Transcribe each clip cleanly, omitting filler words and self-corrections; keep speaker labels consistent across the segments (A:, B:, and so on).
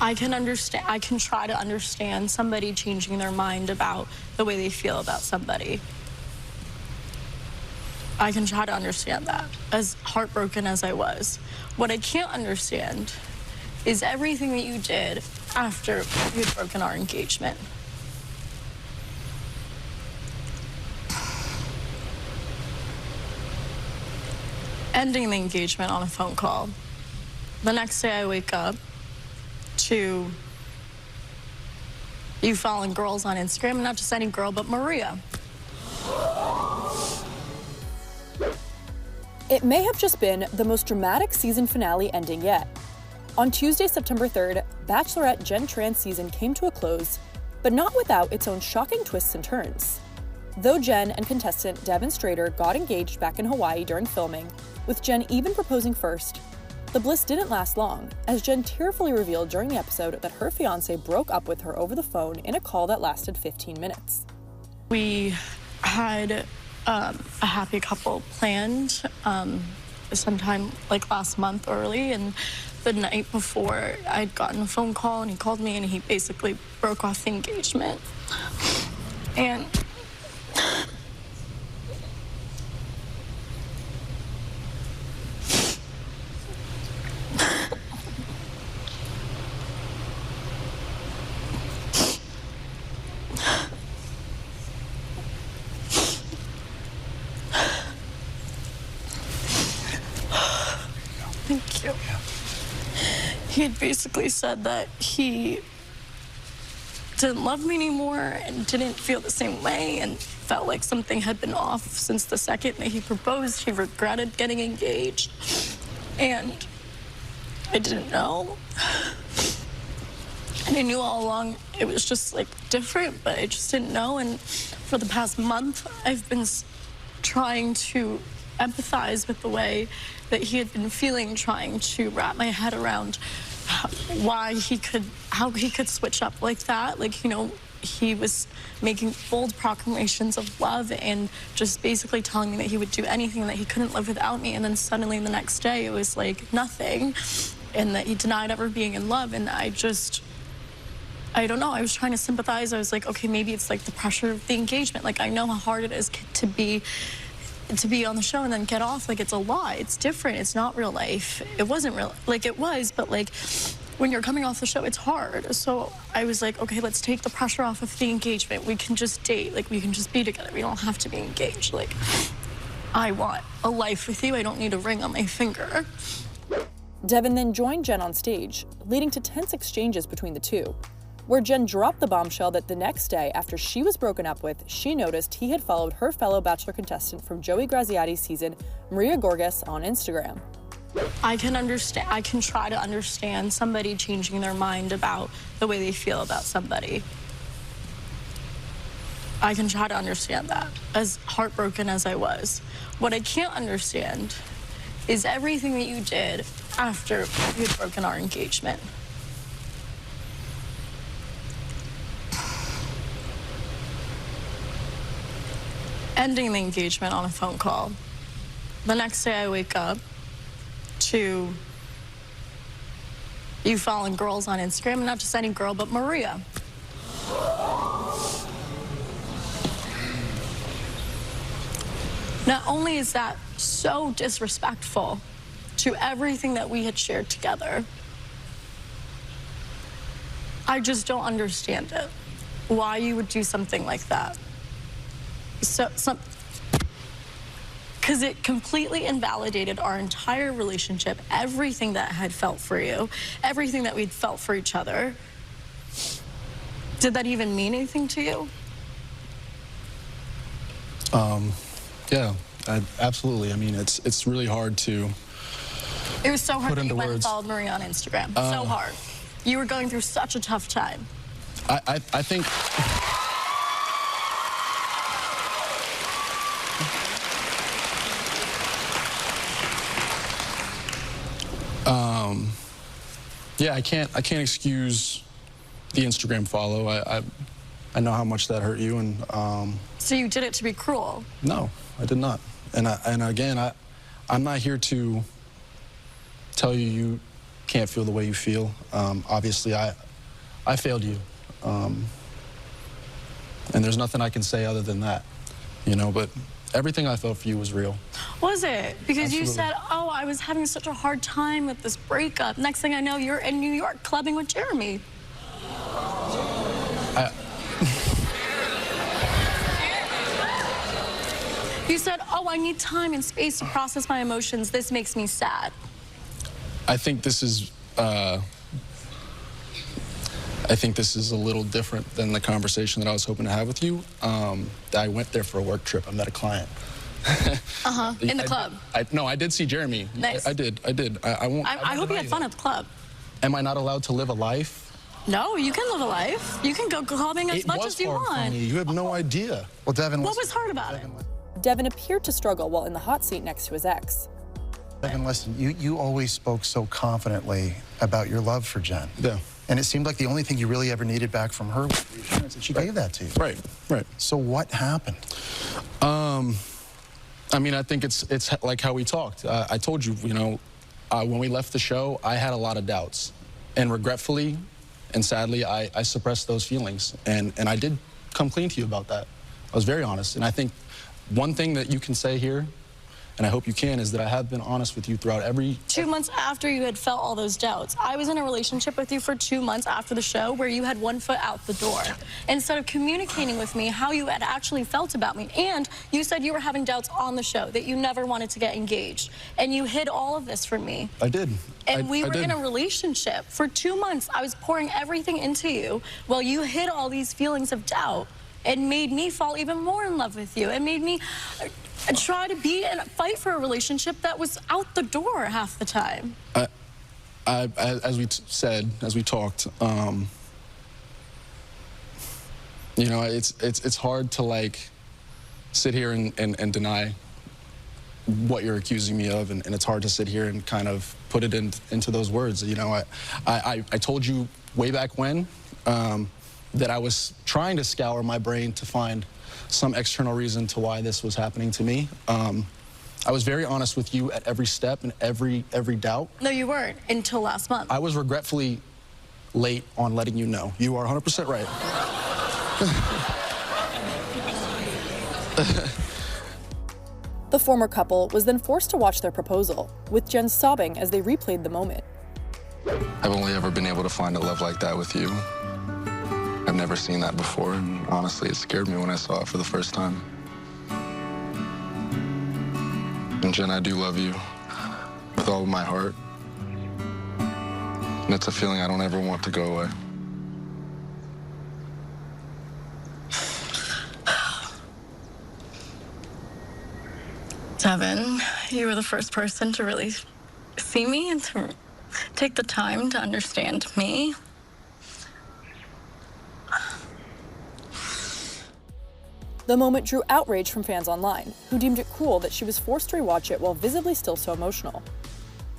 A: I can try to understand somebody changing their mind about the way they feel about somebody. I can try to understand that, as heartbroken as I was. What I can't understand is everything that you did after we had broken our engagement. Ending the engagement on a phone call. The next day I wake up to you following girls on Instagram, and not just any girl, but Maria.
B: It may have just been the most dramatic season finale ending yet. On Tuesday, September 3rd, Bachelorette Jenn Tran season came to a close, but not without its own shocking twists and turns. Though Jenn and contestant Devin Strader got engaged back in Hawaii during filming, with Jenn even proposing first, the bliss didn't last long, as Jenn tearfully revealed during the episode that her fiancé broke up with her over the phone in a call that lasted 15 minutes.
A: We had a happy couple planned sometime like last month early, and the night before I'd gotten a phone call and he called me and he basically broke off the engagement. And thank you. He had basically said that he didn't love me anymore and didn't feel the same way and felt like something had been off since the second that he proposed. He regretted getting engaged, and I didn't know. And I knew all along it was just like different, but I just didn't know. And for the past month, I've been trying to empathize with the way that he had been feeling, trying to wrap my head around how he could switch up like that. Like, you know, he was making bold proclamations of love and just basically telling me that he would do anything, that he couldn't live without me. And then suddenly the next day it was like nothing, and that he denied ever being in love. And I don't know, I was trying to sympathize. I was like, okay, maybe it's like the pressure of the engagement. Like, I know how hard it is to be on the show and then get off. Like, it's a lot. It's different. It's not real life. It wasn't real. Like, it was, but like when you're coming off the show, it's hard. So I was like, okay, let's take the pressure off of the engagement. We can just date. Like, we can just be together. We don't have to be engaged. Like, I want a life with you. I don't need a ring on my finger.
B: Devin then joined Jenn on stage, leading to tense exchanges between the two, where Jenn dropped the bombshell that the next day after she was broken up with, she noticed he had followed her fellow Bachelor contestant from Joey Graziati's season, Maria Gorgas, on Instagram.
A: I can try to understand somebody changing their mind about the way they feel about somebody. I can try to understand that, as heartbroken as I was. What I can't understand is everything that you did after we had broken our engagement. Ending the engagement on a phone call. The next day I wake up to you following girls on Instagram, and not just any girl, but Maria. Not only is that so disrespectful to everything that we had shared together, I just don't understand it. Why you would do something like that. Because it completely invalidated our entire relationship, everything that I had felt for you, everything that we'd felt for each other. Did that even mean anything to you?
C: Yeah, absolutely. I mean, it's really hard to
A: It was so hard
C: put
A: that
C: into
A: you went and
C: words.
A: followed Maria on Instagram. So hard. You were going through such a tough time.
C: I think... Yeah, I can't excuse the Instagram follow. I know how much that hurt you, and
A: So you did it to be cruel?
C: No, I did not. And again, I'm not here to tell you can't feel the way you feel. Obviously, I failed you. And there's nothing I can say other than that, you know, but everything I felt for you was real.
A: Was it? Because
C: Absolutely.
A: you said, oh, I was having such a hard time with this breakup. Next thing I know, you're in New York clubbing with Jeremy. You said, oh, I need time and space to process my emotions. This makes me sad.
C: I think this is a little different than the conversation that I was hoping to have with you. I went there for a work trip. I met a client.
A: In the club.
C: No, I did see Jeremy.
A: Nice.
C: I did. I won't.
A: I hope you had fun at the club.
C: Am I not allowed to live a life?
A: No, you can live a life. You can go clubbing as much as you want.
C: For me. You have no idea.
D: Well, Devin,
A: What was hard about it?
B: Devin appeared to struggle while in the hot seat next to his ex.
D: Devin, listen, you always spoke so confidently about your love for Jenn.
C: Yeah.
D: And it seemed like the only thing you really ever needed back from her was reassurance, and she gave that to you.
C: Right.
D: So what happened?
C: I mean, I think it's like how we talked. I told you, you know, when we left the show, I had a lot of doubts. And regretfully and sadly, I suppressed those feelings. And I did come clean to you about that. I was very honest. And I think one thing that you can say here, and I hope you can, is that I have been honest with you throughout every...
A: 2 months after you had felt all those doubts, I was in a relationship with you for 2 months after the show where you had 1 foot out the door. Instead of communicating with me how you had actually felt about me, and you said you were having doubts on the show, that you never wanted to get engaged, and you hid all of this from me.
C: I did.
A: And we were
C: did.
A: in a relationship. For 2 months, I was pouring everything into you while you hid all these feelings of doubt. It made me fall even more in love with you. It made me try to be and fight for a relationship that was out the door half the time.
C: As we said, as we talked, you know, it's hard to like sit here and deny what you're accusing me of, and it's hard to sit here and kind of put it into those words. You know, I told you way back when that I was trying to scour my brain to find some external reason to why this was happening to me. I was very honest with you at every step and every doubt.
A: No, you weren't until last month.
C: I was regretfully late on letting you know. You are 100% right.
B: The former couple was then forced to watch their proposal, with Jenn sobbing as they replayed the moment.
C: I've only ever been able to find a love like that with you. I've never seen that before, and honestly, it scared me when I saw it for the first time. And Jenn, I do love you with all of my heart. And it's a feeling I don't ever want to go away.
A: Devin, you were the first person to really see me and to take the time to understand me.
B: The moment drew outrage from fans online, who deemed it cruel that she was forced to rewatch it while visibly still so emotional.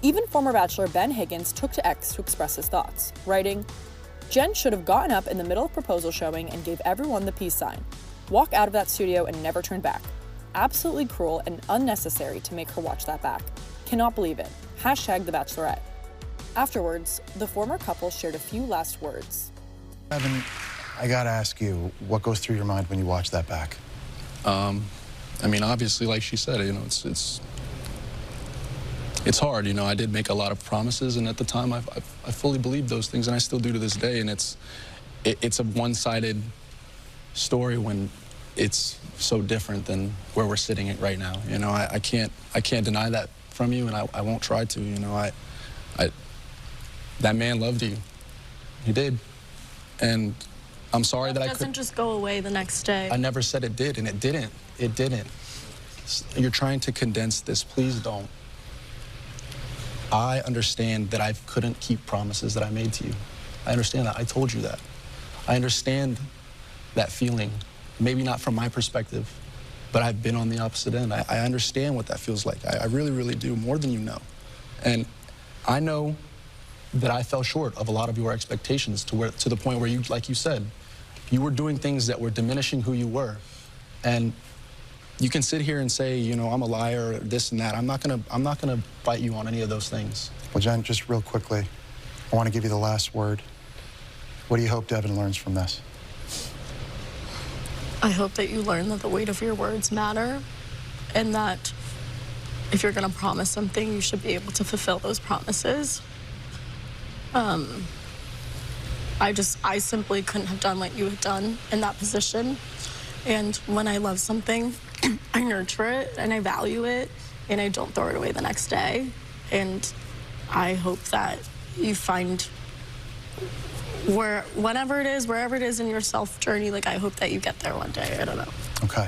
B: Even former Bachelor Ben Higgins took to X to express his thoughts, writing, "Jenn should have gotten up in the middle of proposal showing and gave everyone the peace sign. Walk out of that studio and never turn back. Absolutely cruel and unnecessary to make her watch that back. Cannot believe it. Hashtag the Bachelorette." Afterwards, the former couple shared a few last words.
D: Devin, I gotta ask you, what goes through your mind when you watch that back?
C: I mean, obviously, like she said, you know, it's hard. You know, I did make a lot of promises, and at the time, I fully believed those things, and I still do to this day. And it's a one-sided story when it's so different than where we're sitting at right now. You know, I can't deny that from you, and I won't try to. You know, that man loved you. He did, and I'm sorry that I couldn't.
A: It doesn't just go away the next day.
C: I never said it did, and it didn't. It didn't. You're trying to condense this. Please don't. I understand that I couldn't keep promises that I made to you. I understand that. I told you that. I understand that feeling. Maybe not from my perspective, but I've been on the opposite end. I understand what that feels like. I really, really do, more than you know. And I know that I fell short of a lot of your expectations to the point where you, like you said, you were doing things that were diminishing who you were. And you can sit here and say, you know, I'm a liar, or this and that. I'm not gonna fight you on any of those things.
D: Well, Jenn, just real quickly, I want to give you the last word. What do you hope Devin learns from this?
A: I hope that you learn that the weight of your words matter, and that if you're going to promise something, you should be able to fulfill those promises. I simply couldn't have done what you had done in that position. And when I love something, I nurture it and I value it, and I don't throw it away the next day. And I hope that you find wherever it is in your self journey, like, I hope that you get there one day. I don't know.
D: Okay.